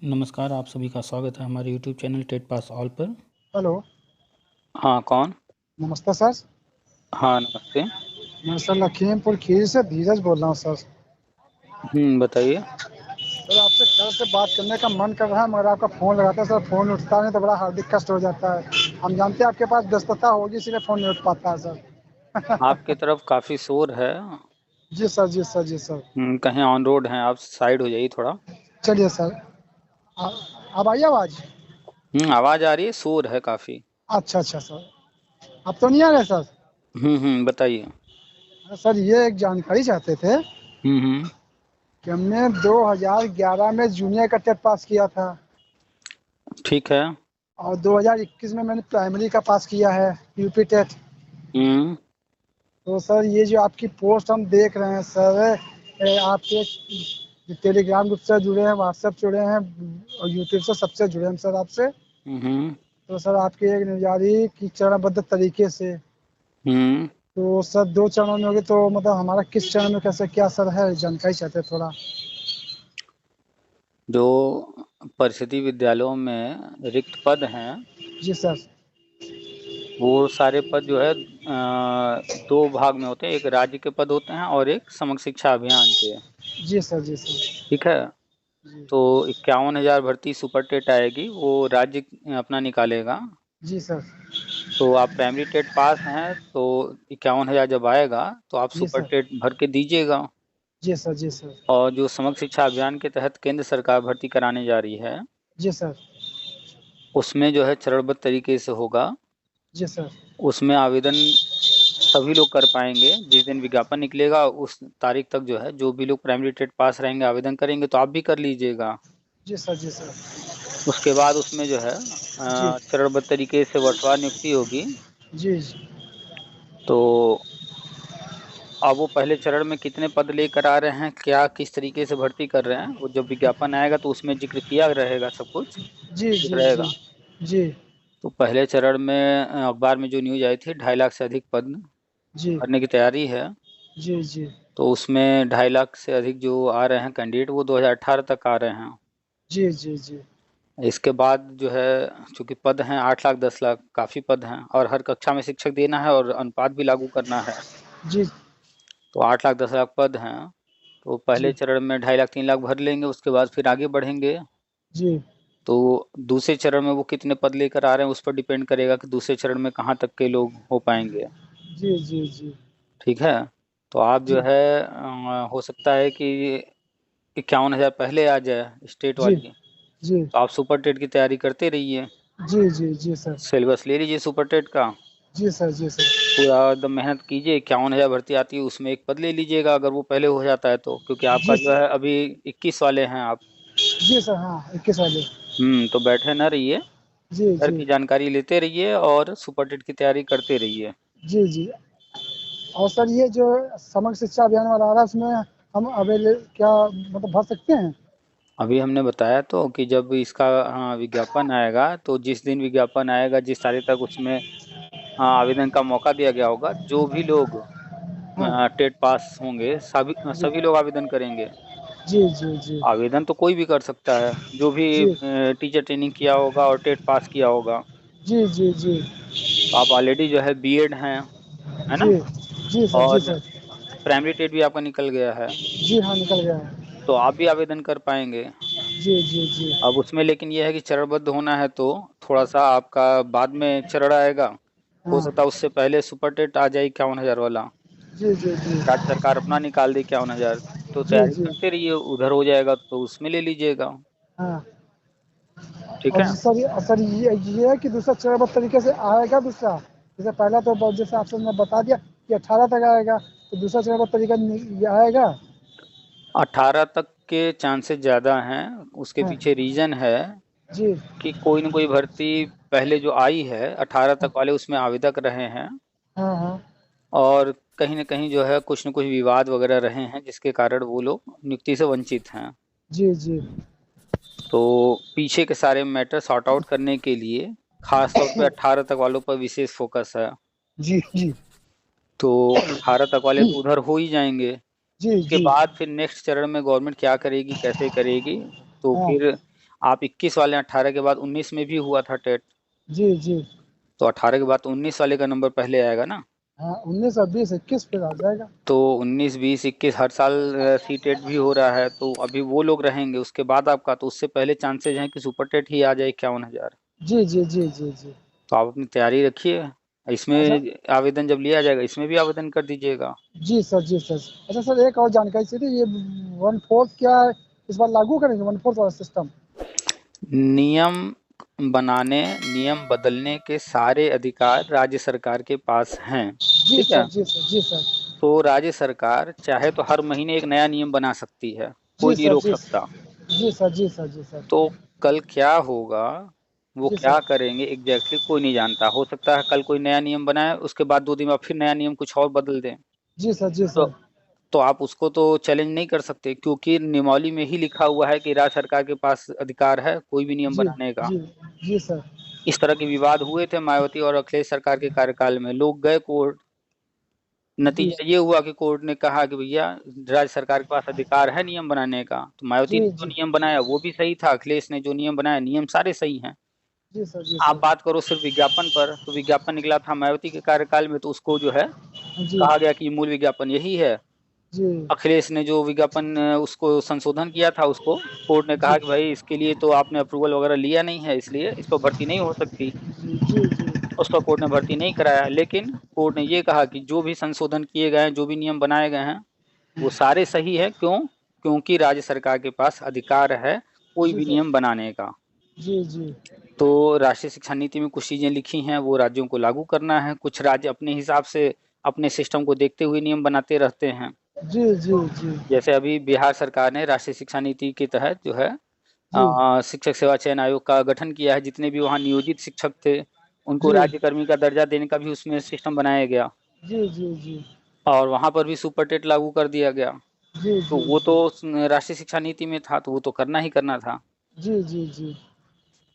नमस्कार, आप सभी का स्वागत है हमारे YouTube channel TET pass all पर। हेलो। हाँ, कौन? नमस्ते सर। हाँ, नमस्ते। मैं सर लखीमपुर खीरी से धीरज बोल रहा हूँ सर। बताइए। सर आपसे कल से बात करने का मन कर रहा है, मगर आपका फ़ोन लगाता है सर, फ़ोन उठता नहीं तो बड़ा हार्दिक कष्ट हो जाता है। हम जानते हैं आपके पास व्यस्तता होगी, इसलिए फ़ोन नहीं उठ पाता है सर। आपकी तरफ काफ़ी शोर है। जी सर, जी सर, जी सर। कहीं ऑन रोड हैं आप? साइड हो जाइए थोड़ा। चलिए सर। आ- अब आई आवाज़? आवाज़ आ रही है, शोर है काफ़ी। अच्छा अच्छा सर। अब तो नहीं आ रहे सर? बताइए। सर ये एक जानकारी चाहते थे हम्म। कि हमने 2011 में जूनियर का टेट पास किया था, ठीक है। और 2021 में मैंने प्राइमरी का पास किया है, यूपी टेट। हम्म। तो सर ये जो आपकी पोस्ट हम देख रहे हैं सर, आपके टेलीग्राम ग्रुप से जुड़े हैं, व्हाट्सएप जुड़े हैं और यूट्यूब से, सबसे जुड़े हैं सर आपसे। हम्म। तो सर आपकी एक निगरानी की चरणबद्ध तरीके से, हम्म। तो सर 2 चरणों में होगी, तो मतलब हमारा किस चरण में कैसे क्या सर है, जानकारी चाहते हैं थोड़ा। जो परिषदीय विद्यालयों में रिक्त पद हैं, जी सर। वो सारे पद जो है दो भाग में होते हैं। एक राज्य के पद होते हैं और एक समग्र शिक्षा अभियान के। जी सर, जी सर। ठीक है। जी। तो 51,000 भर्ती सुपर टेट आएगी, वो राज्य अपना निकालेगा। जी सर। तो आप प्राइमरी टेट पास हैं तो 51,000 जब आएगा तो आप जी सुपर सर। टेट भर के दीजिएगा। जी सर। जी सर। और जो समग्र शिक्षा अभियान के तहत केंद्र सरकार भर्ती कराने जा रही है, जी सर। उसमें जो है चरणबद्ध तरीके से होगा। जी सर। उसमें आवेदन सभी लोग कर पाएंगे। जिस दिन विज्ञापन निकलेगा उस तारीख तक जो है, जो भी लोग प्राइमरी टेट पास रहेंगे आवेदन करेंगे, तो आप भी कर लीजिएगा। जी सर। जी सर। उसके बाद उसमें जो है जी। चरणबद्ध तरीके से वर्षवार नियुक्ति होगी। जी। तो अब वो पहले चरण में कितने पद लेकर आ रहे हैं, क्या किस तरीके से भर्ती कर रहे हैं, वो जब विज्ञापन आएगा तो उसमें जिक्र किया रहेगा, सब कुछ जी। लिख जी। जी। रहेगा। जी। तो पहले चरण में अखबार में जो न्यूज आई थी, 2.5 लाख से अधिक पद जी। भरने की तैयारी है। जी। जी। तो उसमें 2.5 लाख से अधिक जो आ रहे हैं कैंडिडेट, वो 2018 तक आ रहे हैं। जी। जी। जी। इसके बाद जो है, चूंकि पद हैं 8 लाख 10 लाख, काफ़ी पद हैं और हर कक्षा में शिक्षक देना है और अनुपात भी लागू करना है। जी। तो 8 लाख 10 लाख पद हैं। तो पहले जी। चरण में 2.5 लाख 3 लाख भर लेंगे, उसके बाद फिर आगे बढ़ेंगे। जी। तो दूसरे चरण में वो कितने पद लेकर आ रहे हैं उस पर डिपेंड करेगा कि दूसरे चरण में कहाँ तक के लोग हो पाएंगे। जी। जी। जी। ठीक है। तो आप जो जी। है हो सकता है कि 51,000 पहले आ जाए स्टेट जी। वाली। जी। तो आप सुपर टेट की तैयारी करते रहिए। जी। जी। जी सर। सिलेबस ले लीजिए सुपर टेट का। जी सर। जी सर। पूरा एकदम मेहनत कीजिए। 51,000 भर्ती आती है, उसमें एक पद ले लीजिएगा अगर वो पहले हो जाता है तो, क्योंकि आपका जी जो है अभी 21 वाले हैं आप। जी सर। हाँ, 21 वाले। तो बैठे ना रहिए। जी। घर जी। की जानकारी लेते रहिए और सुपर टेट की तैयारी करते रहिए। जी। जी। और सर ये जो समग्र शिक्षा अभियान वाला आ रहा है, इसमें हम अवेले क्या मतलब भर सकते हैं? अभी हमने बताया तो कि जब इसका विज्ञापन आएगा, तो जिस दिन विज्ञापन आएगा, जिस तारीख तक उसमें आवेदन का मौका दिया गया होगा, जो भी लोग हाँ। टेट पास होंगे सभी जी। सभी लोग आवेदन करेंगे। जी। जी। जी। आवेदन तो कोई भी कर सकता है, जो भी जी। टीचर ट्रेनिंग किया होगा और टेट पास किया होगा। जी। जी। जी। तो आप ऑलरेडी जो है बीएड हैं, है ना? जी। जी सर। जी और सर। प्राइमरी टेट भी आपका निकल गया है, जी हाँ, निकल गया है। तो आप भी आवेदन कर पाएंगे। जी। जी। जी। अब उसमें लेकिन यह है कि चरणबद्ध होना है तो थोड़ा सा आपका बाद में चरण आएगा। हो हाँ। सकता है उससे पहले सुपर टेट आ जाए 51,000 वाला। जी। जी। जी। राज्य सरकार अपना निकाल दे 51,000। तो जी। तैयारी जी। करते रहिए, उधर हो जाएगा तो उसमें ले लीजिएगा। हाँ। ठीक और है। सर ये है कि दूसरा चरणबद्ध तरीके से आएगा दूसरा, जैसे पहला तो जैसे आपसे मैं बता दिया कि 18 तक आएगा, तो दूसरा चरणबद्ध तरीका ये आएगा? 18 तक के चांसेस ज़्यादा हैं। उसके हाँ। पीछे रीजन है जी। कि कोई न कोई भर्ती पहले जो आई है 18 तक वाले, उसमें आवेदक रहे हैं। हाँ। हाँ। और कहीं न कहीं जो है कुछ न कुछ विवाद वगैरह रहे हैं, जिसके कारण वो लोग नियुक्ति से वंचित हैं। जी। जी। तो पीछे के सारे मैटर सॉर्ट आउट करने के लिए खास तौर पे 18 तक वालों पर विशेष फोकस है। जी। जी। तो 18 तक वाले तो उधर हो ही जाएंगे। जी। उसके जी। बाद फिर नेक्स्ट चरण में गवर्नमेंट क्या करेगी, कैसे करेगी, तो हाँ। फिर आप 21 वाले, 18 के बाद 19 में भी हुआ था टेट, जी जी। तो 18 के बाद तो 19 वाले का नंबर पहले आएगा ना। हाँ 19 और 20 21 फिर आ जाएगा। तो 19 20 21 हर साल सी टेट भी हो रहा है, तो अभी वो लोग रहेंगे उसके बाद आपका, तो उससे पहले चांसेज हैं कि सुपर टेट ही आ जाए 51,000। जी जी जी जी जी। तो आप अपनी तैयारी रखिए, अच्छा। इसमें आवेदन जब लिया जाएगा इसमें भी आवेदन कर दीजिएगा। जी सर जी सर। अच्छा सर एक और जानकारी चाहिए थी, ये 1/4 क्या इस बार लागू करेंगे 1/4 वाला सिस्टम? नियम बनाने, नियम बदलने के सारे अधिकार राज्य सरकार के पास हैं। जी ठीक है, सर जी सर जी सर। तो राज्य सरकार चाहे तो हर महीने एक नया नियम बना सकती है, जी कोई नहीं सर रोक जी सकता। जी सर जी सर जी सर। तो कल क्या होगा, वो जी क्या सर करेंगे एग्जैक्टली कोई नहीं जानता। हो सकता है कल कोई नया नियम बनाए, उसके बाद 2 दिन बाद फिर नया नियम कुछ और बदल दें। जी सर जी तो सर। तो आप उसको तो चैलेंज नहीं कर सकते, क्योंकि नियमावली में ही लिखा हुआ है कि राज्य सरकार के पास अधिकार है कोई भी नियम जी बनाने का। जी जी सर। इस तरह के विवाद हुए थे मायावती और अखिलेश सरकार के कार्यकाल में, लोग गए कोर्ट, जी नतीजा ये हुआ कि कोर्ट ने कहा कि भैया राज्य सरकार के पास अधिकार है नियम बनाने का। तो मायावती जी ने जो जी नियम बनाया वो भी सही था, अखिलेश ने जो नियम बनाया नियम सारे सही हैं। जी सर जी आप सर। बात करो सिर्फ विज्ञापन पर, तो विज्ञापन निकला था मायावती के कार्यकाल में, तो उसको जो है जी कहा गया कि मूल विज्ञापन यही है। जी अखिलेश ने जो विज्ञापन उसको संशोधन किया था, उसको कोर्ट ने कहा जी कि भाई इसके लिए तो आपने अप्रूवल वगैरह लिया नहीं है, इसलिए इस पर भर्ती नहीं हो सकती। जी जी जी उस पर कोर्ट ने भर्ती नहीं कराया, लेकिन कोर्ट ने ये कहा कि जो भी संशोधन किए गए हैं, जो भी नियम बनाए गए हैं, वो सारे सही है। क्यों? क्योंकि राज्य सरकार के पास अधिकार है कोई जी भी सर नियम बनाने का। जी जी तो राष्ट्रीय शिक्षा नीति में कुछ चीजें लिखी हैं, वो राज्यों को लागू करना है। कुछ राज्य अपने हिसाब से अपने सिस्टम को देखते हुए नियम बनाते रहते हैं। जी जी जी जैसे अभी बिहार सरकार ने राष्ट्रीय शिक्षा नीति के तहत जो है जी शिक्षक सेवा चयन आयोग का गठन किया है। जितने भी वहाँ नियोजित शिक्षक थे उनको जी राज्य कर्मी का दर्जा देने का भी उसमें सिस्टम बनाया गया, जी जी जी और वहाँ पर भी सुपर टेट लागू कर दिया गया। जी तो जी वो तो राष्ट्रीय शिक्षा नीति में था, तो वो तो करना ही करना था। जी जी जी।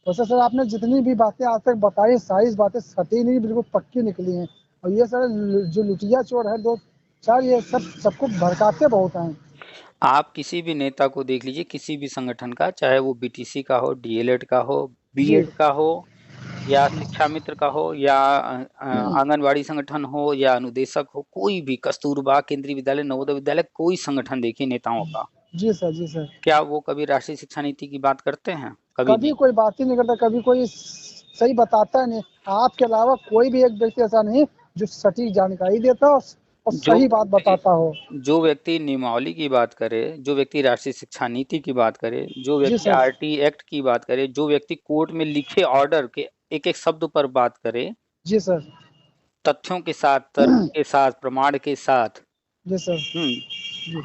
वैसे सर आपने जितनी भी बातें आज तक बताई सारी बातें सटी नहीं बिल्कुल पक्की निकली हैं। और ये सर जो लुटिया चोर है दो चार, ये सब सबको भड़काते बहुत हैं। आप किसी भी नेता को देख लीजिए, किसी भी संगठन का, चाहे वो बीटीसी का हो, डीएलएड का हो, जी बीएड का हो, या शिक्षा मित्र का हो, या आंगनवाड़ी संगठन हो, या अनुदेशक हो, कोई भी, कस्तूरबा केंद्रीय विद्यालय, नवोदय विद्यालय, कोई संगठन देखिए नेताओं का, जी सर जी सर। क्या वो कभी राष्ट्रीय शिक्षा नीति की बात करते हैं? कभी कभी नहीं। कोई बात ही नहीं करता, कभी कोई सही बताता नहीं। आपके अलावा कोई भी एक व्यक्ति ऐसा नहीं जो सटीक जानकारी देता हो और जो सही बात व्यक्ति बताता हो। जो व्यक्ति नियमावली की बात करे, जो व्यक्ति राष्ट्रीय शिक्षा नीति की बात करे, जो जी व्यक्ति सर आरटी एक्ट की बात करे, जो व्यक्ति कोर्ट में लिखे ऑर्डर के एक एक शब्द पर बात करे, जी सर तथ्यों के साथ, तर्क के साथ, प्रमाण के साथ, जी सर हम्म, जी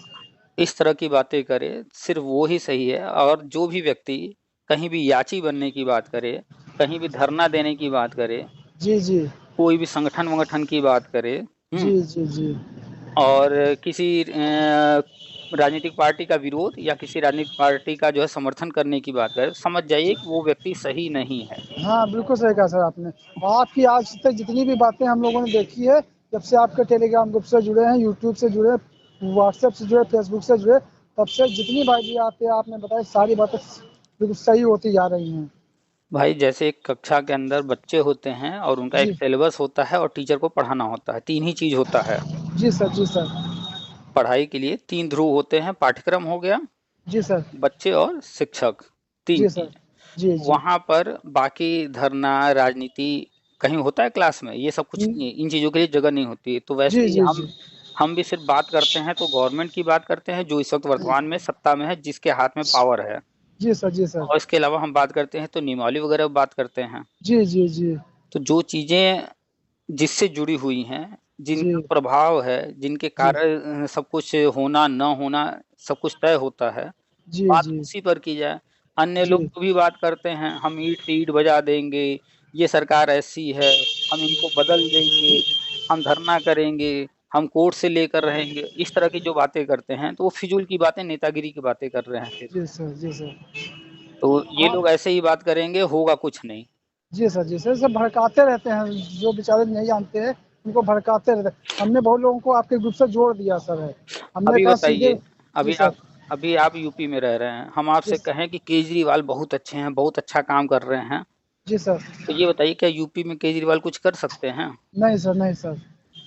इस तरह की बातें करे, सिर्फ वो ही सही है। और जो भी व्यक्ति कहीं भी याची बनने की बात करे, कहीं भी धरना देने की बात करे, जी जी कोई भी संगठन वंगठन की बात करे, जी जी जी और किसी राजनीतिक पार्टी का विरोध या किसी राजनीतिक पार्टी का जो है समर्थन करने की बात करे, समझ जाइए कि वो व्यक्ति सही नहीं है। हाँ बिल्कुल सही कहा सर आपने। आपकी आज तक जितनी भी बातें हम लोगों ने देखी है, जब से आपके टेलीग्राम ग्रुप से जुड़े हैं, यूट्यूब से जुड़े, व्हाट्सएप से जुड़े, फेसबुक से जुड़े, तब से जितनी बातें आपने बताई सारी बातें बिल्कुल सही होती जा रही हैं। भाई जैसे एक कक्षा के अंदर बच्चे होते हैं और उनका एक जी सिलेबस होता है और टीचर को पढ़ाना होता है, तीन ही चीज होता है। जी सर जी सर पढ़ाई के लिए तीन ध्रुव होते हैं, पाठ्यक्रम हो गया, जी सर बच्चे और शिक्षक, तीन जी सर चीज। जी जी वहां पर बाकी धरना, राजनीति कहीं होता है क्लास में? ये सब कुछ नहीं है, इन चीजों के लिए जगह नहीं होती। तो वैसे जी ही जी जी हम भी सिर्फ बात करते हैं तो गवर्नमेंट की बात करते हैं, जो इस वक्त वर्तमान में सत्ता में है, जिसके हाथ में पावर है। जी सर जी सर और इसके अलावा हम बात करते हैं तो नियमावली वगैरह बात करते हैं। जी जी जी तो जो चीजें जिससे जुड़ी हुई हैं, जी जिनका प्रभाव है, जिनके जी कारण सब कुछ होना न होना सब कुछ तय होता है, जी बात जी उसी पर की जाए। अन्य लोग जी तो भी बात करते हैं, हम ईंट से ईंट बजा देंगे, ये सरकार ऐसी है, हम इनको बदल देंगे, हम धरना करेंगे, हम कोर्ट से लेकर रहेंगे, इस तरह की जो बातें करते हैं, तो वो फिजूल की बातें, नेतागिरी की बातें कर रहे हैं फिर। जी सर जी सर। तो ये हाँ लोग ऐसे ही बात करेंगे, होगा कुछ नहीं। जी सर जी सर। सब भड़काते रहते हैं, जो बेचारे नहीं जानते हैं उनको भड़काते रहते हैं। हमने बहुत लोगों को आपके ग्रुप से जोड़ दिया सर है। हमने अभी कहा सीधे। बताइए, जी अभी सर अभी आप यूपी में रह रहे हैं, हम जी आपसे कहें कि केजरीवाल बहुत अच्छे हैं, बहुत अच्छा काम कर रहे हैं, जी सर। तो ये बताइए क्या यूपी में केजरीवाल कुछ कर सकते हैं? नहीं सर, नहीं सर।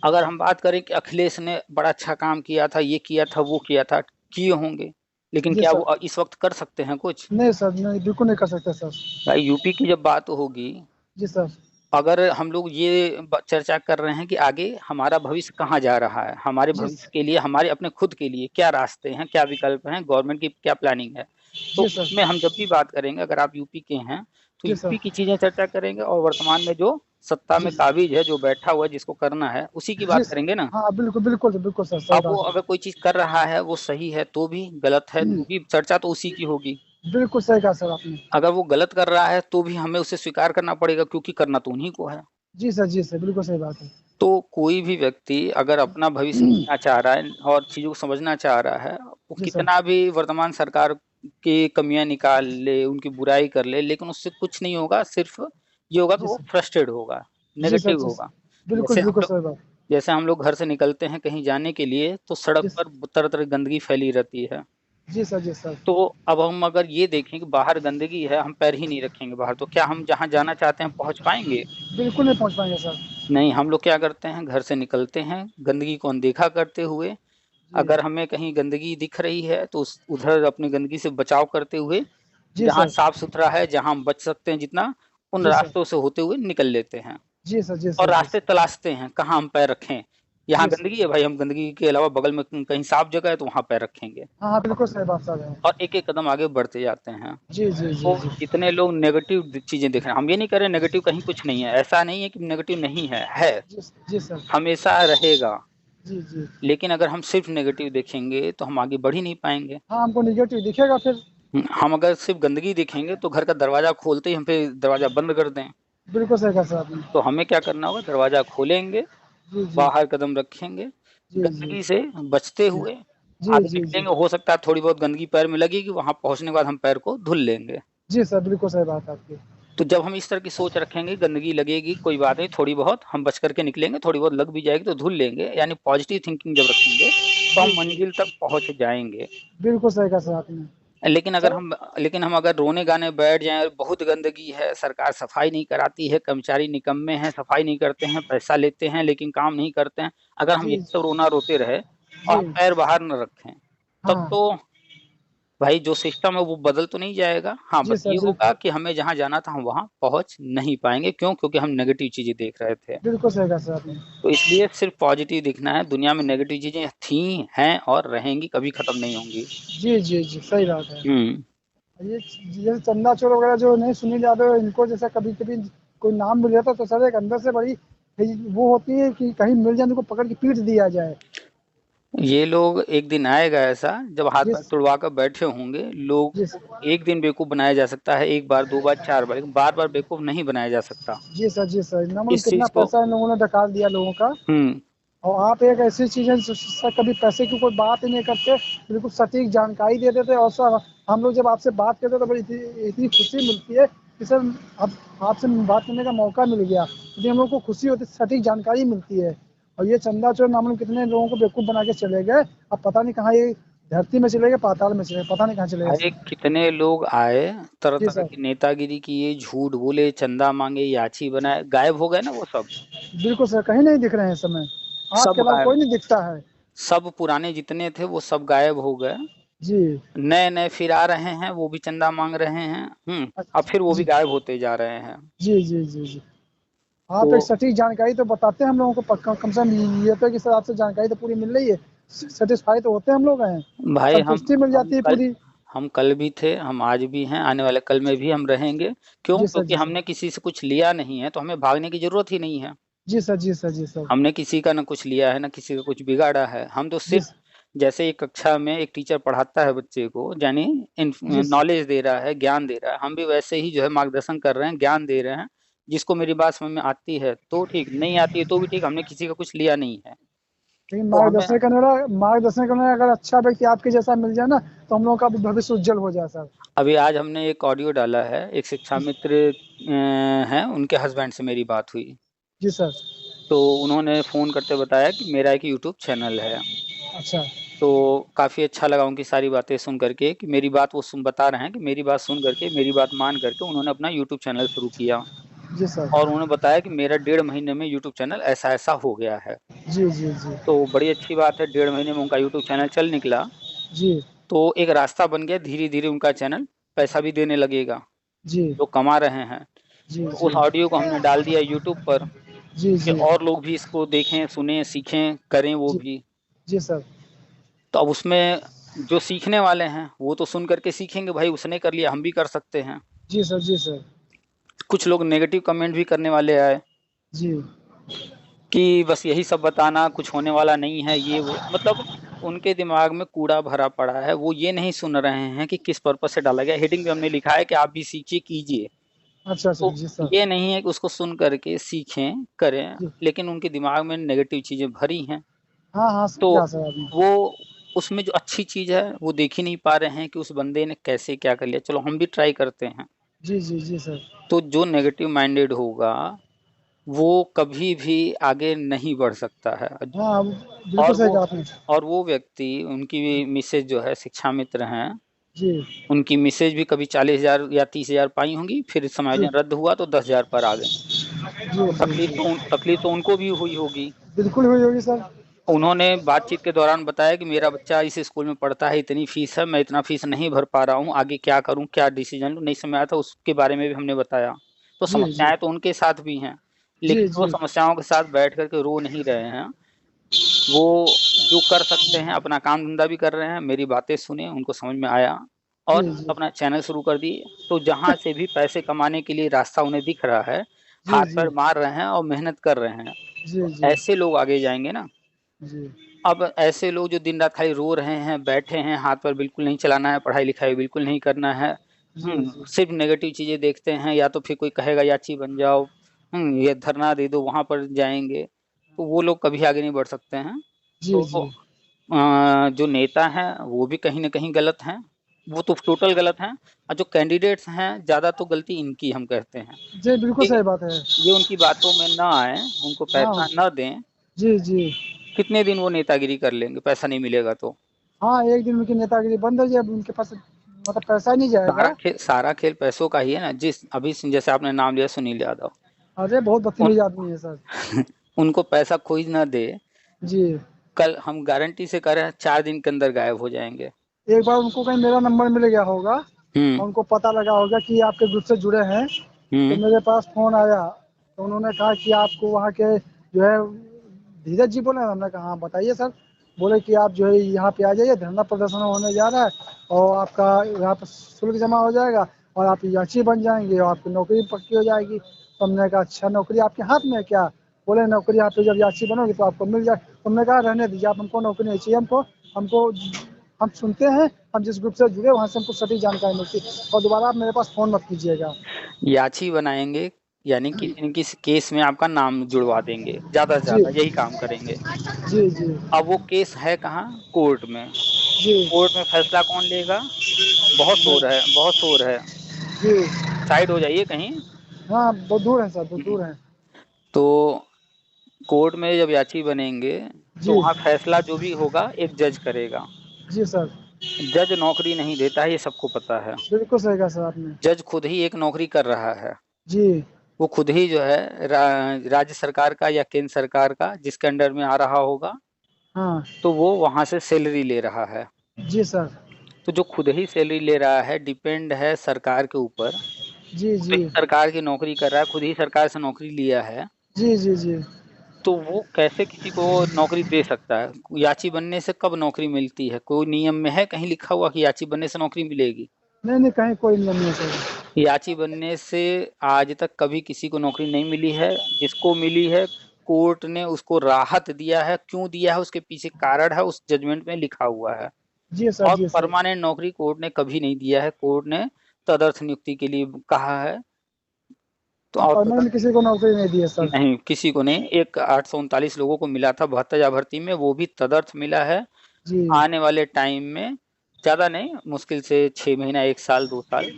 अगर हम बात करें कि अखिलेश ने बड़ा अच्छा काम किया था, ये किया था, वो किया था, किए होंगे, लेकिन जी क्या सर। वो इस वक्त कर सकते हैं कुछ? नहीं सर, नहीं, बिल्कुल नहीं कर सकते सर। भाई यूपी की जब बात होगी, जी सर। अगर हम लोग ये चर्चा कर रहे हैं कि आगे हमारा भविष्य कहाँ जा रहा है, हमारे जी भविष्य के लिए, हमारे अपने खुद के लिए क्या रास्ते हैं, क्या विकल्प हैं, गवर्नमेंट की क्या प्लानिंग है, तो जी सर। उसमें हम जब भी बात करेंगे, अगर आप यूपी के हैं तो जी सर। यूपी की चीजें चर्चा करेंगे, और वर्तमान में जो सत्ता जी में काबिज है, जो बैठा हुआ है, जिसको करना है, उसी की जी बात करेंगे ना। हाँ, बिल्कुल बिल्कुल बिल्कुल सर, सही अब वो बात अगर कोई चीज कर रहा है, वो सही है तो भी, गलत है है। तो भी, चर्चा तो उसी की होगी। बिल्कुल सही कहा सर आपने। अगर वो गलत कर रहा है तो भी हमें उसे स्वीकार करना पड़ेगा, क्योंकि करना तो उन्हीं को है। जी सर, जी सर, बिल्कुल सही बात है। तो कोई भी व्यक्ति अगर अपना भविष्य जीना चाह रहा है और चीजों को समझना चाह रहा है, वो जी सर। कितना भी वर्तमान सरकार की कमियां निकाल ले, उनकी बुराई कर ले, लेकिन उससे कुछ नहीं होगा। सिर्फ ये होगा कि जी वो सर। फ्रस्ट्रेट होगा, जी सर। नेगेटिव जी होगा। सर, बिल्कुल जैसे हम बिल्कुल लोग सही बात। जैसे हम लोग घर से निकलते हैं कहीं जाने के लिए, तो सड़क जी पर तरह तरह गंदगी फैली रहती है। जी सर। जी सर। तो अब हम अगर ये देखें कि बाहर गंदगी है, हम पैर ही नहीं रखेंगे बाहर, तो क्या हम जहाँ जाना चाहते हैं पहुंच पाएंगे? बिल्कुल नहीं पहुंच पाएंगे सर। नहीं, हम लोग क्या करते हैं, घर से निकलते हैं गंदगी को अनदेखा करते हुए। जी अगर हमें कहीं गंदगी दिख रही है तो उस उधर अपनी गंदगी से बचाव करते हुए, जी जहाँ सर। साफ सुथरा है, जहाँ हम बच सकते हैं जितना, उन जी सर। रास्तों से होते हुए निकल लेते हैं। जी सर। जी और सर। जी रास्ते सर। तलाशते हैं कहाँ हम पैर रखें। यहाँ जी सर। गंदगी है भाई, हम गंदगी के अलावा बगल में कहीं साफ जगह है तो वहां पैर रखेंगे, हाँ हाँ, बिल्कुल सही बात सर है। और एक एक कदम आगे बढ़ते जाते हैं। जी जी जी तो जी। जितने लोग नेगेटिव चीजें देख रहे हैं, हम ये नहीं कह रहे नेगेटिव कहीं कुछ नहीं है, ऐसा नहीं है कि नेगेटिव नहीं है, जी जी सर। हमेशा रहेगा। जी जी। लेकिन अगर हम सिर्फ नेगेटिव देखेंगे तो हम आगे बढ़ ही नहीं पाएंगे। हाँ, हमको निगेटिव दिखेगा फिर। हम अगर सिर्फ गंदगी देखेंगे तो घर का दरवाजा खोलते ही हम पे दरवाजा बंद कर दें। बिल्कुल सही कहा सर आपने। तो हमें क्या करना होगा, दरवाजा खोलेंगे, जी जी। बाहर कदम रखेंगे, जी जी। गंदगी से बचते जी हुए जी आगे जी जी। निकलेंगे। हो सकता है थोड़ी बहुत गंदगी पैर में लगेगी, वहां पहुंचने के बाद हम पैर को धुल लेंगे। जी सर, बिल्कुल सही बात है आपकी। तो जब हम इस तरह की सोच रखेंगे, गंदगी लगेगी कोई बात नहीं, थोड़ी बहुत हम बच करके निकलेंगे, थोड़ी बहुत लग भी जाएगी तो धुल लेंगे, यानी पॉजिटिव थिंकिंग जब रखेंगे तो जी हम जी। मंजिल तक पहुंच जाएंगे। बिल्कुल सही कहा सर आपने। लेकिन अगर सर। हम लेकिन हम अगर रोने गाने बैठ जाएं, और बहुत गंदगी है, सरकार सफाई नहीं कराती है, कर्मचारी निकम्मे हैं, सफाई नहीं करते हैं, पैसा लेते हैं लेकिन काम नहीं करते हैं, अगर हम जी यही सब रोना रोते रहे और जी। हम पैर बाहर न रखें, तब हाँ। तो भाई जो सिस्टम है वो बदल तो नहीं जाएगा। हाँ, जी बस सर। ये जी, होगा कि हमें जहाँ जाना था हम वहाँ पहुँच नहीं पाएंगे। क्यों? क्योंकि हम नेगेटिव चीजें देख रहे थे। बिल्कुल सही कहा सर आपने। तो इसलिए सिर्फ पॉजिटिव दिखना है। दुनिया में नेगेटिव चीजें थी, हैं और रहेंगी, कभी खत्म नहीं होंगी। जी जी जी, सही बात है। हम्म। ये जैसे चंदा चोर वगैरह जो नहीं सुनील यादव, इनको जैसा कभी कभी कोई नाम मिल जाता तो सर एक अंदर से बड़ी वो होती है कि कहीं मिल जाए, उनको पकड़ के पीट दिया जाए। ये लोग एक दिन आएगा ऐसा, जब हाथ पैर जिस तुड़वा कर बैठे होंगे लोग। जिस एक दिन बेवकूफ बनाया जा सकता है, एक बार, दो बार, चार बार, लेकिन बार बार बेवकूफ नहीं बनाया जा सकता। जी सर, जी सर, ना मतलब इस कितना चीज को। पैसा इन लोगों ने डकार दिया लोगों का। हम्म। और आप एक ऐसी चीज़ है सर, कभी पैसे की कोई बात ही नहीं करते, बिल्कुल सटीक जानकारी दे देते। और सर हम लोग जब आपसे बात करते तो बड़ी इतनी इतनी खुशी मिलती है कि सर अब आपसे बात करने का मौका मिल गया, क्योंकि हम लोग को खुशी होती है, सटीक जानकारी मिलती है। और ये चंदा चोर नाम कितने लोगों को बेवकूफ़ बना के चले गए, अब पता नहीं कहाँ ये धरती में चले गए, पाताल में चले गए, पता नहीं कहाँ चले गए भाई सर। कितने लोग आए, तरह जी तरह सर। की नेतागिरी किए, झूठ बोले, चंदा मांगे, याची बनाए, गायब हो गए ना वो सब। बिल्कुल सर, कहीं नहीं दिख रहे हैं इस समय। आपके सब अलावा गायब। कोई नहीं दिखता है। सब पुराने जितने थे वो सब गायब हो गए। जी। नए नए फिर आ रहे हैं, वो भी चंदा मांग रहे हैं। अब फिर वो भी जी गायब होते जा रहे हैं। जी जी जी जी। तो आप एक सटीक जानकारी तो बताते हैं हम लोगों को, पक्का कम से कम ये तो कि सर आपसे जानकारी तो पूरी मिल रही है, सेटिस्फाई तो होते हैं हम लोग हैं, भाई संतुष्टि मिल जाती है पूरी। हम कल भी थे, हम आज भी हैं, आने वाले कल में भी हम रहेंगे। क्यों? जी सर। क्योंकि जी सर। हमने किसी से कुछ लिया नहीं है, तो हमें भागने की जरूरत ही नहीं है। जी सर। जी सर। जी सर। हमने किसी का ना कुछ लिया है, ना किसी का कुछ बिगाड़ा है। हम तो जी सिर्फ, जैसे एक कक्षा में एक टीचर पढ़ाता है बच्चे को, यानी जी नॉलेज दे रहा है, ज्ञान दे रहा है, हम भी वैसे ही जो है मार्गदर्शन कर रहे हैं, ज्ञान दे रहे हैं। जिसको मेरी बात समझ में आती है तो ठीक, नहीं आती है तो भी ठीक, हमने किसी का कुछ लिया नहीं है। लेकिन तो हमें, मार्गदर्शन करने वाला अगर अच्छा व्यक्ति आपके जैसा मिल जाए ना, तो हम लोगों का भी भविष्य उज्जवल हो जाए सर। अभी आज हमने एक ऑडियो डाला है, एक शिक्षा मित्र हैं, उनके हस्बैंड से मेरी बात हुई। जी सर। तो उन्होंने फोन करते बताया कि मेरा एक यूट्यूब चैनल है। अच्छा। तो काफ़ी अच्छा लगा उनकी सारी बातें सुन करके कि मेरी बात वो सुन बता रहे हैं कि मेरी बात सुन करके, मेरी बात मान करके उन्होंने अपना यूट्यूब चैनल शुरू किया। जी सर। और उन्होंने बताया कि मेरा 1.5 महीने में यूट्यूब चैनल ऐसा-ऐसा हो गया है। जी, जी, जी। तो बड़ी अच्छी बात है, 1.5 महीने में उनका यूट्यूब चैनल चल निकला। जी, तो एक रास्ता बन गया, धीरे-धीरे उनका चैनल पैसा भी देने लगेगा, जी, जो कमा रहे हैं। जी, तो उस जी। ऑडियो को हमने डाल दिया यूट्यूब पर जी, कि जी। और लोग भी इसको देखें, सुनें, सीखें, करें वो जी, भी। जी सर। तो अब उसमें जो सीखने वाले हैं, वो तो सुन कर के सीखेंगे, भाई उसने कर लिया हम भी कर सकते हैं। जी सर, जी सर। कुछ लोग नेगेटिव कमेंट भी करने वाले आए जी, कि बस यही सब बताना, कुछ होने वाला नहीं है, ये वो। मतलब उनके दिमाग में कूड़ा भरा पड़ा है, वो ये नहीं सुन रहे हैं कि किस पर्पज़ से डाला गया। हेडिंग में हमने लिखा है कि आप भी सीखिए, कीजिए। अच्छा, अच्छा, तो जी सर। ये नहीं है कि उसको सुन कर के सीखें, करें, जी। लेकिन उनके दिमाग में नेगेटिव चीज़ें भरी हैं। हाँ, हाँ, सही तो कहा सर आपने। वो उसमें जो अच्छी चीज़ है, वो देख ही नहीं पा रहे हैं कि उस बंदे ने कैसे क्या कर लिया, चलो हम भी ट्राई करते हैं। जी, जी, जी सर। तो जो नेगेटिव माइंडेड होगा, वो कभी भी आगे नहीं बढ़ सकता है। हाँ, बिल्कुल और सही वो कहा आपने। और वो व्यक्ति, उनकी मिसेज़ जो है शिक्षा मित्र हैं, जी, उनकी मिसेज़ भी कभी 40,000 या 30,000 पाई होंगी, फिर जी, समायोजन रद्द हुआ तो 10,000 पर आ गईं। जी, तो जी, जी। तकलीफ़ तो उनको भी हुई होगी। बिल्कुल हुई होगी सर। उन्होंने बातचीत के दौरान बताया कि मेरा बच्चा इस स्कूल में पढ़ता है, इतनी फ़ीस है, मैं इतना फ़ीस नहीं भर पा रहा हूँ, आगे क्या करूँ, क्या डिसीज़न लूँ, नहीं समझ में आया था, उसके बारे में भी हमने बताया। तो जी, जी। समस्याएँ तो उनके साथ भी हैं, जी, लेकिन वो जी। समस्याओं के साथ बैठ कर के रो नहीं रहे हैं। वो जो कर सकते हैं, अपना काम-धंधा भी कर रहे हैं, मेरी बातें सुने, उनको समझ में आया जी, और जी। अपना चैनल शुरू कर दिए। तो जहाँ से भी पैसे कमाने के लिए रास्ता उन्हें दिख रहा है, जी, जी। हाथ-पैर मार रहे हैं और मेहनत कर रहे हैं, जी, तो जी। ऐसे लोग आगे जाएँगे ना। जी। अब ऐसे लोग जो दिन-रात खाली रो रहे हैं, बैठे हैं, हाथ-पैर बिल्कुल नहीं चलाना है, पढ़ाई-लिखाई बिल्कुल नहीं करना है, जी, जी। सिर्फ़ नेगेटिव चीज़ें देखते हैं, या तो फिर कोई कहेगा याची बन जाओ, या धरना दे दो, वहाँ पर जाएँगे, तो वो लोग कभी आगे नहीं बढ़ सकते हैं। जी, तो जी। जो नेता हैं, वो भी कहीं न कहीं गलत हैं, वो तो टोटल गलत हैं, और जो कैंडिडेट्स हैं, ज़्यादा तो गलती इनकी हम कहते हैं। जी, बिल्कुल ये सही बात है। ये उनकी बातों में ना आएँ, उनको हाँ। पैसा ना दें, जी, जी। कितने दिन वो नेतागिरी कर लेंगे, पैसा नहीं मिलेगा तो। हाँ, एक दिन उनकी नेतागिरी बंद हो जाए, अब उनके पास मतलब पैसा ही नहीं जाएगा। सारा खेल पैसों का ही है ना। जैसे आपने नाम लिया सुनील यादव, अरे, बहुत उन बदतमीज़ आदमी है सर। उनको पैसा कोई ना दे, जी। कल हम गारंटी से कह रहे हैं 4 दिन के अंदर गायब हो जाएँगे। एक बार उनको कहीं मेरा नंबर मिल गया होगा हुँ, और उनको पता लगा होगा कि आपके ग्रुप से जुड़े हैं, तो हुँ, मेरे पास फ़ोन आया, तो उन्होंने कहा कि आपको वहाँ के जो है धीरज जी बोले? हमने कहा हाँ, बताइए सर। बोले कि आप जो है यहाँ पे आ जाइए, धरना प्रदर्शन होने जा रहा है और आपका यहाँ पे शुल्क जमा हो जाएगा और आप याची बन जाएँगे और आपकी नौकरी पक्की हो जाएगी। तो हमने कहा अच्छा, नौकरी आपके हाथ में है क्या? बोले नौकरी आप जब याची बनोगे तो आपको मिल जाए। तो हमने कहा रहने दीजिए, आप हमको नौकरी नहीं चाहिए, हमको हमको हम सुनते हैं, हम जिस ग्रुप से जुड़े वहाँ से हमको सटीक जानकारी मिलती है और दोबारा आप मेरे पास फ़ोन मत कीजिएगा। याची बनाएँगे, यानी किसी न किसी केस में आपका नाम जुड़वा देंगे, ज़्यादा से जी, ज़्यादा यही काम करेंगे। जी, जी, अब वो केस है कहाँ? कोर्ट में। जी, कोर्ट में फैसला कौन लेगा? बहुत शोर है, जी। साइड हो जाइए कहीं। हाँ, बहुत दूर है सर, बहुत हुँ, दूर है। तो कोर्ट में जब याची बनेंगे, तो जी, वहाँ फैसला जो भी होगा एक जज करेगा। जी सर, जज नौकरी नहीं देता है, ये सबको पता है। बिल्कुल सही कहा सर आपने। जज खुद ही एक नौकरी कर रहा है। जी, वो खुद ही जो है राज्य सरकार का या केंद्र सरकार का जिसके अंडर में आ रहा होगा, हाँ, तो वो वहाँ से सैलरी ले रहा है। जी सर। तो जो खुद ही सैलरी ले रहा है, डिपेंड है सरकार के ऊपर, जी, खुद जी, ही सरकार की नौकरी कर रहा है, खुद ही सरकार से नौकरी लिया है, जी, जी, जी। तो वो कैसे किसी को नौकरी दे सकता है? याची बनने से कब नौकरी मिलती है? कोई नियम में है कहीं लिखा हुआ कि याची बनने से नौकरी मिलेगी? नहीं, नहीं, कहीं कोई नियम नहीं है सर। याची बनने से आज तक कभी किसी को नौकरी नहीं मिली है। जिसको मिली है, कोर्ट ने उसको राहत दिया है, क्यों दिया है उसके पीछे कारण है, उस जजमेंट में लिखा हुआ है। जी सर, और जी सर। परमानेंट नौकरी कोर्ट ने कभी नहीं दिया है, कोर्ट ने तदर्थ नियुक्ति के लिए कहा है। तो और परमानेंट किसी को नौकरी नहीं दी है सर। नहीं, किसी को नहीं। एक 839 लोगों को मिला था 72,000 भर्ती में, वो भी तदर्थ मिला है। जी, आने वाले टाइम में ज़्यादा नहीं, मुश्किल से 6 महीना, 1 साल, 2 साल,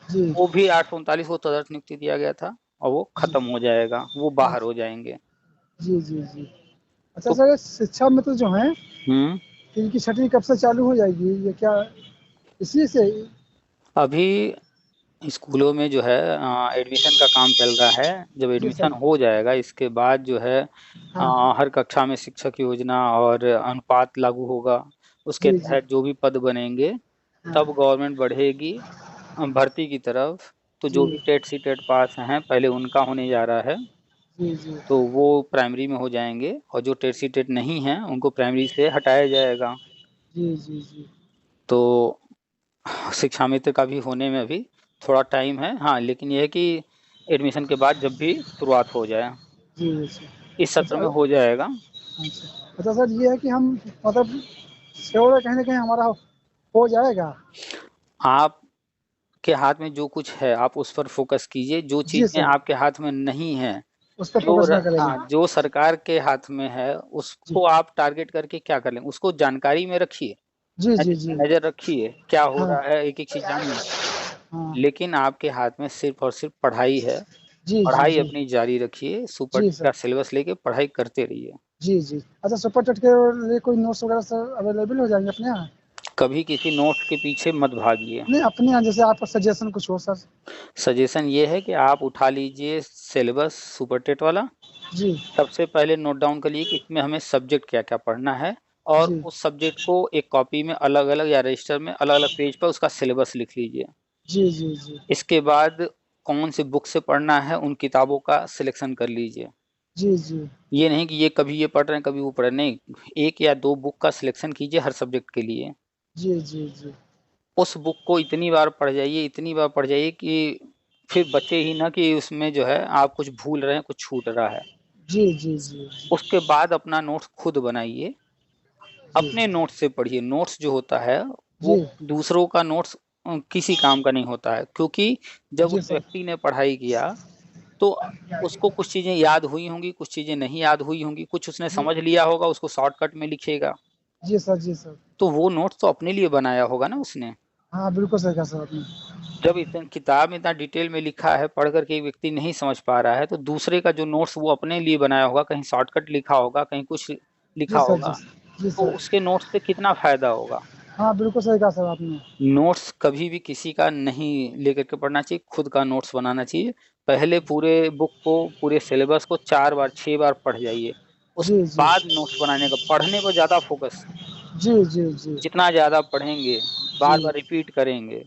जी, वो भी 839 को तदर्थ नियुक्ति दिया गया था और वो जी। खत्म हो जाएगा, वो बाहर अच्छा, हो जाएँगे। जी, जी, जी। अच्छा तो सर, ये शिक्षा मित्र जो हैं, हुँ, तो इनकी छठी कब से चालू हो जाएगी, ये क्या इसी से? अभी स्कूलों में जो है एडमिशन का काम चल रहा है। जब जी एडमिशन सर। हो जाएगा इसके बाद जो है हाँ। हर कक्षा में शिक्षक योजना और अनुपात लागू होगा। उसके जी जी। तहत जो भी पद बनेंगे तब हाँ। गवर्नमेंट बढ़ेगी भर्ती की तरफ। तो जो जी भी टेट सी टेट पास हैं पहले उनका होने जा रहा है, जी। जी तो वो प्राइमरी में हो जाएंगे, और जो टेट सी टेट नहीं है उनको प्राइमरी से हटाया जाएगा। जी। जी जी। तो शिक्षा मित्र का भी होने में अभी थोड़ा टाइम है, हाँ, लेकिन यह है कि एडमिशन के बाद जब भी शुरुआत हो जाए, जी जी। इस सत्र अच्छा। में हो जाएगा। अच्छा। अच्छा सर, ये है कि हम मतलब श्योर है कहीं ना कहीं हमारा हो जाएगा? आपके हाथ में जो कुछ है आप उस पर फोकस कीजिए। जो जी चीजें सर, आपके हाथ में नहीं है, उस पर फोकस ना करेंगे। हाँ, जो सरकार के हाथ में है जी उसको आप टारगेट करके क्या कर लेंगे, उसको जानकारी में रखिए, जी। जी जी। नजर रखिए क्या हो हाँ रहा है, एक एक चीज जानिए। हाँ। लेकिन आपके हाथ में सिर्फ और सिर्फ पढ़ाई है। जी जी। पढ़ाई जी अपनी जारी रखिए, सुपर जी का सर। सिलेबस लेके पढ़ाई करते रहिए। जी जी। अच्छा, सुपर टेट के लिए कोई नोट्स वगैरह सर अवेलेबल हो जाएंगे अपने यहाँ? कभी किसी नोट्स के पीछे मत भागिए। नहीं, अपने यहाँ जैसे आपका सजेशन कुछ हो सर। सजेशन ये है कि आप उठा लीजिए सिलेबस सुपर टेट वाला। जी सबसे पहले नोट डाउन कर लीजिए कि इसमें हमें सब्जेक्ट क्या क्या पढ़ना है, और जी। उस सब्जेक्ट को एक कॉपी में अलग अलग या रजिस्टर में अलग अलग पेज पर उसका सिलेबस लिख लीजिए। जी जी। जी इसके बाद कौन सी बुक से पढ़ना है उन किताबों का सिलेक्शन कर लीजिए। जी। जी ये नहीं कि ये कभी ये पढ़ रहे हैं कभी वो पढ़ रहे हैं, नहीं, एक या दो बुक का सिलेक्शन कीजिए हर सब्जेक्ट के लिए। जी। जी जी। उस बुक को इतनी बार पढ़ जाइए, इतनी बार पढ़ जाइए कि फिर बचे ही ना कि उसमें जो है आप कुछ भूल रहे हैं, कुछ छूट रहा है। जी जी। जी उसके बाद अपना नोट्स खुद बनाइए, जी। अपने नोट्स से पढ़िए। नोट्स जो होता है वो जी दूसरों का नोट्स किसी काम का नहीं होता है, क्योंकि जब जी उस सर। व्यक्ति ने पढ़ाई किया तो उसको कुछ चीजें याद हुई होंगी, कुछ चीजें नहीं याद हुई होंगी, कुछ उसने जी समझ लिया होगा, उसको शॉर्टकट में लिखेगा। जी सर। जी सर। तो वो नोट्स तो अपने लिए बनाया होगा ना उसने। हाँ, बिल्कुल सही कहा सर आपने। जब इतने किताब में इतना डिटेल में लिखा है, पढ़ करके एक व्यक्ति नहीं समझ पा रहा है, तो दूसरे का जो नोट्स वो अपने लिए बनाया होगा, कहीं शॉर्टकट लिखा होगा, कहीं कुछ जी लिखा सर। जी होगा, जी तो सर। उसके नोट्स से कितना फायदा होगा। हाँ, बिल्कुल सही कहा सर आपने। नोट्स कभी भी किसी का नहीं लेकर के पढ़ना चाहिए, खुद का नोट्स बनाना चाहिए। पहले पूरे बुक को, पूरे सिलेबस को 4 बार 6 बार पढ़ जाइए, जी उसके जी। बाद नोट्स बनाने का, पढ़ने पर ज्यादा फोकस। जी जी। जी जितना ज्यादा पढ़ेंगे, बार जी। बार रिपीट करेंगे,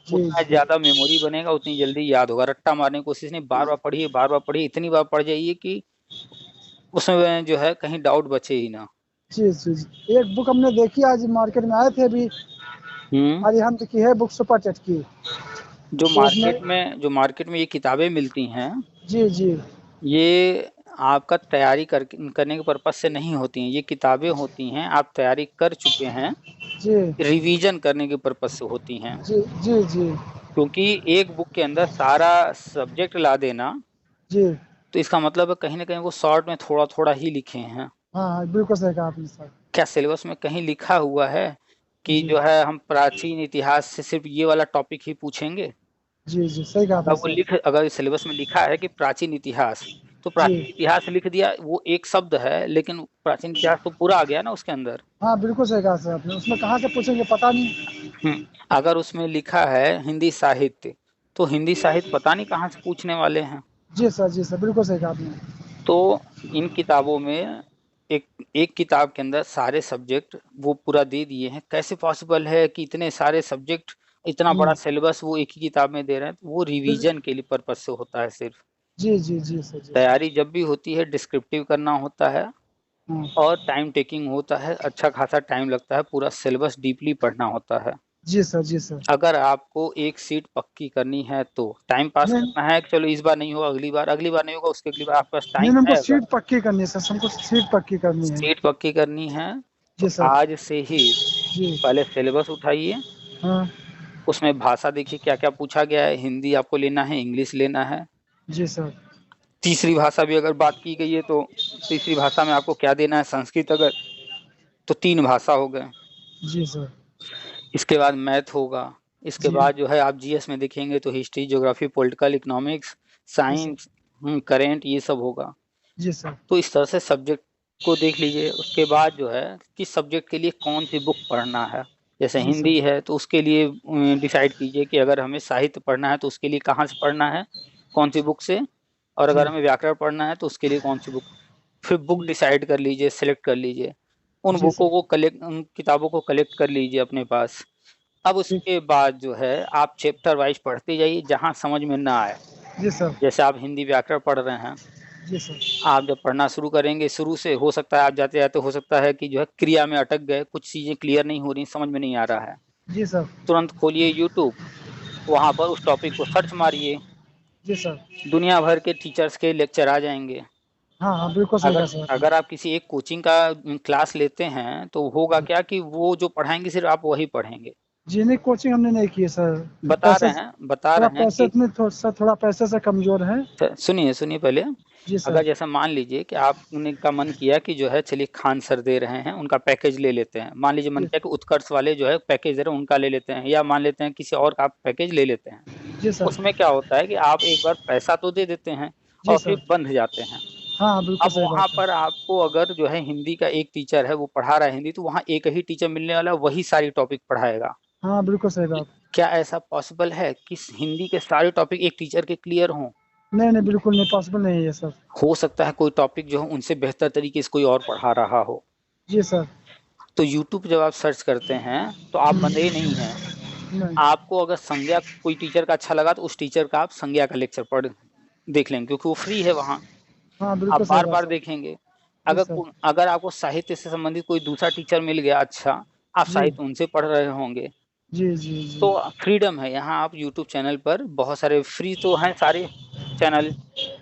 जी उतना जी। ज्यादा मेमोरी बनेगा, उतनी जल्दी याद होगा। रट्टा मारने की कोशिश नहीं, बार बार पढ़िए, बार बार पढ़िए, इतनी बार पढ़ जाइए कि उसमें जो है कहीं डाउट बचे ही ना। जी जी। जी, एक बुक हमने देखी, आज मार्केट में आए थे अभी, हम्म। अरिहंत की है बुक, सुपर टेट की। तो उसमें। जो मार्केट में ये किताबें मिलती हैं, जी जी। ये आपका करने के पर्पज से नहीं होती हैं। ये किताबें होती हैं, आप तैयारी कर चुके हैं, जी रिवीजन करने के पर्पज से होती हैं। जी। जी जी। क्योंकि एक बुक के अंदर सारा सब्जेक्ट ला देना, जी। तो इसका मतलब है कहीं ना कहीं वो शॉर्ट में थोड़ा थोड़ा ही लिखे हैं। हाँ हाँ, बिल्कुल सही कहा आपने सर। क्या सिलेबस में कहीं लिखा हुआ है कि जी जो है हम प्राचीन इतिहास से सिर्फ ये वाला टॉपिक ही पूछेंगे? जी। जी, सही कहा आपने सर। अगर सिलेबस में लिखा है कि प्राचीन इतिहास, तो जी। प्राचीन इतिहास लिख दिया, वो एक शब्द है, लेकिन प्राचीन इतिहास तो पूरा आ गया ना उसके अंदर। हाँ, बिल्कुल सही कहा सर आपने, उसमें कहाँ से पूछेंगे पता नहीं। अगर उसमें लिखा है हिंदी साहित्य, तो हिंदी साहित्य पता नहीं कहाँ से पूछने वाले हैं। जी सर। जी सर, बिल्कुल सही कहा आपने। तो इन किताबों में एक एक किताब के अंदर सारे सब्जेक्ट वो पूरा दे दिए हैं। कैसे पॉसिबल है कि इतने सारे सब्जेक्ट, इतना बड़ा हम्म। सिलेबस वो एक ही किताब में दे रहे हैं? तो वो रिवीजन के लिए पर्पज से होता है सिर्फ। जी जी। जी सर। जी सर। तैयारी जब भी होती है डिस्क्रिप्टिव करना होता है, हाँ। और टाइम टेकिंग होता है, अच्छा खासा टाइम लगता है, पूरा सिलेबस डीपली पढ़ना होता है। जी सर। जी सर। अगर आपको एक सीट पक्की करनी है तो टाइम पास नहीं करना है कि चलो इस बार नहीं होगा, अगली बार नहीं होगा, उसके अगली बार, आपके पास नहीं, टाइम हमको है अगर सीट पक्की करनी है सर, हमको सीट पक्की करनी है। सीट पक्की करनी है, जी तो सर। आज से ही जी। पहले सिलेबस उठाइए। हाँ। उसमें भाषा देखिए क्या क्या पूछा गया है, हिंदी आपको लेना है, इंग्लिश लेना है। जी सर। तीसरी भाषा भी अगर बात की गई है तो तीसरी भाषा में आपको क्या देना है, संस्कृत अगर, तो 3 भाषा हो गए। जी सर। इसके बाद मैथ होगा। इसके जी। बाद जो है आप जीएस में देखेंगे तो हिस्ट्री, ज्योग्राफी, पॉलिटिकल, इकोनॉमिक्स, जी सर। साइंस, करेंट, ये सब होगा। जी सर। तो इस तरह से सब्जेक्ट को देख लीजिए। उसके बाद जो है किस सब्जेक्ट के लिए कौन सी बुक पढ़ना है। जैसे जी सर। हिंदी है तो उसके लिए डिसाइड कीजिए कि अगर हमें साहित्य पढ़ना है तो उसके लिए कहाँ से पढ़ना है, कौन सी बुक से। और अगर जी हमें व्याकरण पढ़ना है तो उसके लिए कौन सी बुक। फिर बुक डिसाइड कर लीजिए, सेलेक्ट कर लीजिए। उन जी बुकों सर। को कलेक्ट, उन किताबों को कलेक्ट कर लीजिए अपने पास। अब ठीक। उसके बाद जो है आप चैप्टर वाइज पढ़ते जाइए जहाँ समझ में ना आए। जी सर। जैसे आप हिंदी व्याकरण पढ़ रहे हैं, जी सर। आप जब पढ़ना शुरू करेंगे शुरू से, हो सकता है आप जाते जाते हो सकता है कि जो है क्रिया में अटक गए, कुछ चीज़ें क्लियर नहीं हो रही, समझ में नहीं आ रहा है। जी सर। तुरंत खोलिए यूट्यूब, वहाँ पर उस टॉपिक को सर्च मारिए। जी सर। दुनिया भर के टीचर्स के लेक्चर आ जाएंगे। हाँ हाँ, बिल्कुल सही अगर कहा सर आपने। अगर आप किसी एक कोचिंग का क्लास लेते हैं तो होगा जी क्या कि वो जो पढ़ाएंगे सिर्फ आप वही पढ़ेंगे। जी, नहीं कोचिंग हमने नहीं की है सर। बता पैसे, रहे हैं बता थोड़ा रहे हैं पैसे कि में थोड़ा पैसे से कमजोर है। सुनिए सुनिए पहले। जी अगर सर। जैसा मान लीजिए कि आपने का मन किया कि जो है चलिए खान सर दे रहे हैं, उनका पैकेज ले लेते हैं। मान लीजिए मन जी किया कि उत्कर्ष वाले जो है पैकेज दे रहे हैं उनका ले लेते हैं, या मान लेते हैं किसी और का आप पैकेज ले लेते हैं। जी सर। उसमें क्या होता है कि आप एक बार पैसा तो दे देते हैं जी और सर। फिर बंध जाते हैं। हाँ हाँ, बिल्कुल अब सही वहां बात है। पर आपको अगर जो है हिंदी का एक टीचर है वो पढ़ा रहा है हिंदी, तो वहाँ एक ही टीचर मिलने वाला है, वही सारी टॉपिक पढ़ाएगा। हाँ, बिल्कुल सही बात। क्या ऐसा पॉसिबल है कि हिंदी के सारे टॉपिक एक टीचर के क्लियर हों? नहीं नहीं, बिल्कुल नहीं, पॉसिबल नहीं है सर। हो सकता है कोई टॉपिक जो है उनसे बेहतर तरीके से कोई और पढ़ा रहा हो। जी सर। तो यूट्यूब जब आप सर्च करते हैं तो आप बंधे नहीं हैं। नहीं। आपको अगर संज्ञा कोई टीचर का अच्छा लगा तो उस टीचर का आप संज्ञा का लेक्चर पढ़ देख लेंगे, क्योंकि वो फ्री है वहाँ। हाँ, आप बिल्कुल सही बार बात बार सर। देखेंगे। जी सर। अगर आपको साहित्य से संबंधित कोई दूसरा टीचर मिल गया अच्छा, आप जी साहित्य उनसे पढ़ रहे होंगे। जी जी तो जी। फ्रीडम है यहाँ। आप यूट्यूब चैनल पर बहुत सारे फ्री तो हैं सारे चैनल।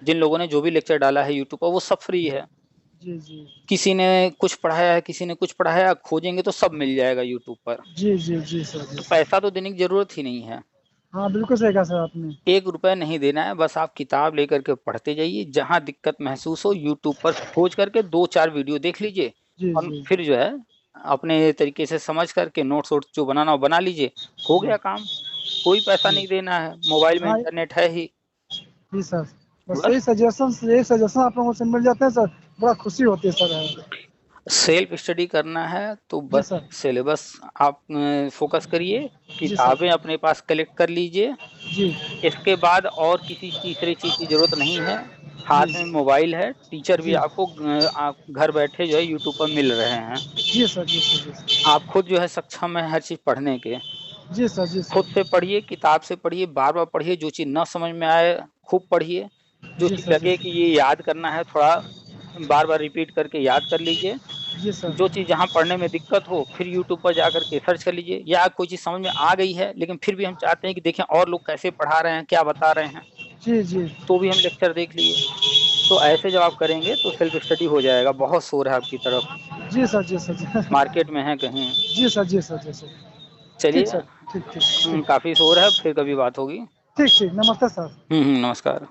जिन लोगों ने जो भी लेक्चर डाला है यूट्यूब पर वो सब फ्री है। जी जी किसी ने कुछ पढ़ाया है, किसी ने कुछ पढ़ाया, खोजेंगे तो सब मिल जाएगा यूट्यूब पर। जी जी जी सर। जी तो सर। पैसा तो देने की जरूरत ही नहीं है। हाँ, बिल्कुल सही कहा सर आपने। 1 रुपए नहीं देना है, बस आप किताब लेकर के पढ़ते जाइए। जहाँ दिक्कत महसूस हो यूट्यूब पर खोज करके 2-4 वीडियो देख लीजिए। जी और जी फिर जो है अपने तरीके से समझ करके नोट्स वोट्स जो बनाना हो बना लीजिए। हो जी गया काम। कोई पैसा जी। नहीं देना है, मोबाइल में हाँ इंटरनेट है ही। जी सर। बस बस यही सजेशन आप लोगों से मिल जाते हैं सर, बड़ा खुशी होती है सर। सेल्फ स्टडी करना है तो जी बस सर। सिलेबस आप फोकस करिए। जी सर। किताबें अपने पास कलेक्ट कर लीजिए। जी इसके बाद और किसी तीसरी चीज की जरूरत नहीं है। जी हाथ में मोबाइल है, टीचर भी जी आपको आप घर बैठे जो है यूट्यूब पर मिल रहे हैं। जी सर। जी सर। जी सर। आप खुद जो है सक्षम है हर चीज पढ़ने के। जी सर। जी खुद सर। से पढ़िए, किताब से पढ़िए, बार बार पढ़िए। जो चीज ना समझ में आए खूब पढ़िए। जो जी चीज सर। जी लगे कि ये याद करना है, थोड़ा बार बार रिपीट करके याद कर लीजिए। जी सर। जो चीज़ जहाँ पढ़ने में दिक्कत हो फिर यूट्यूब पर जा कर के सर्च कर लीजिए। या कोई चीज़ समझ में आ गई है लेकिन फिर भी हम चाहते हैं कि देखें और लोग कैसे पढ़ा रहे हैं, क्या बता रहे हैं, जी जी तो भी हम लेक्चर देख लिए। तो ऐसे जब आप करेंगे तो सेल्फ स्टडी हो जाएगा। बहुत शोर है आपकी तरफ, जी सर। जी सर। मार्केट में है कहीं? जी सर। जी सर। जी सर। ठीक चलिए। सर। ठीक ठीक ठीक। काफ़ी शोर है, फिर कभी बात होगी। ठीक ठीक, नमस्ते सर। नमस्कार।